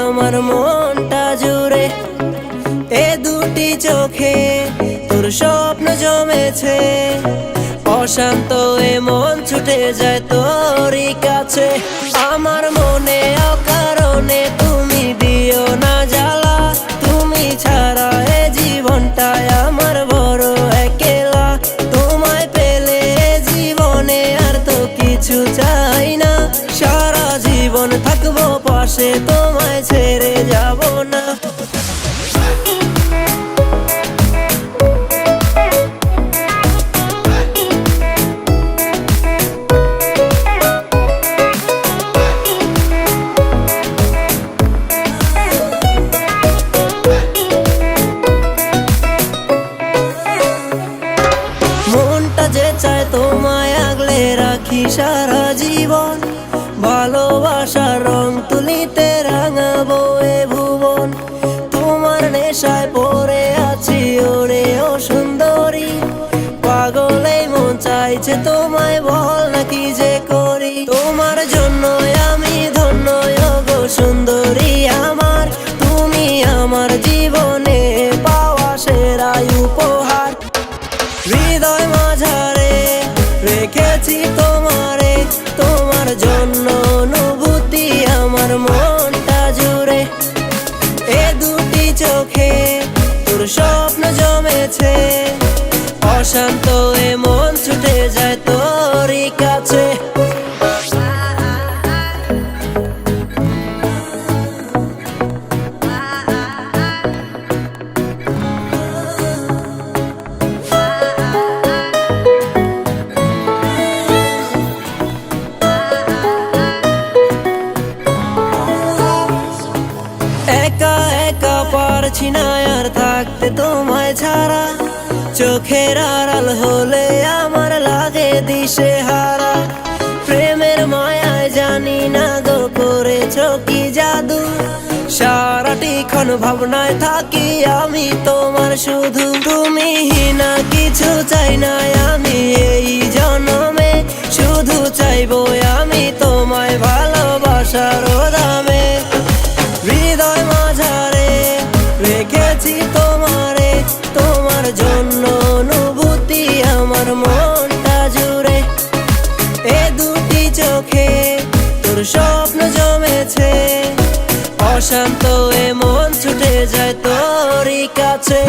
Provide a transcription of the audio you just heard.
আমার মনটা জুড়ে। এ দুটি চোখে তোর স্বপ্ন জমেছে, অশান্ত এ মন ছুটে যায় তোরই কাছে। আমার মনে অকারণে তুমি দিও না জ্বালা, তুমি ছাড়া এ জীবনটায় আমার বড় একলা। তোমায় পেলে জীবনে আর তো কিছু চাই না, সারা জীবন থাকবো পাশে, তোমায় ছেড়ে যাব না। মনটা যে চায় তোমায় আগলে রাখি সারা জীবন, ভালোবাসার রং তুলিতে রাঙাবো এ ভুবন। তোমার নেশায় পড়ে আছি ওরে ও সুন্দরী, পাগলেই মন চাইছে তোমায়, বল না কি যে করি। তোমার জন্য আমি ধন্য গো সুন্দরী আমার, তুমি আমার জীবনে পাওয়া সেরা উপহার। হৃদয় মাঝারে রেখেছি তোমারে, তোমার জন্য অনুভূতি আমার মনটা জুড়ে। এ দুটি চোখে তোর স্বপ্ন জমেছে, অশান্ত এ মন ছুটে যায় তোরই কাছে। একা একা পারছি না আর থাকতে তোমায় ছাড়া, চোখের আড়াল হলে আমার লাগে দিশে হারা। প্রেমের মায়ায় জানি না গো করেছ কি জাদু, সারাটিক্ষণ ভাবনায় থাকি আমি তোমার শুধু। তুমি না কিছু চাই না আমি এই জন্মে, শুধু চাইবো আমি তোমায় ভালোবাসার দামে। হৃদয় মাঝারে রেখেছি তোমারে, তোমার জন্য অনুভূতি আমার মনটা জুড়ে। এ দুটি চোখে তোর স্বপ্ন জমেছে, অশান্ত এ মন ছুটে যায় তোরই কাছে।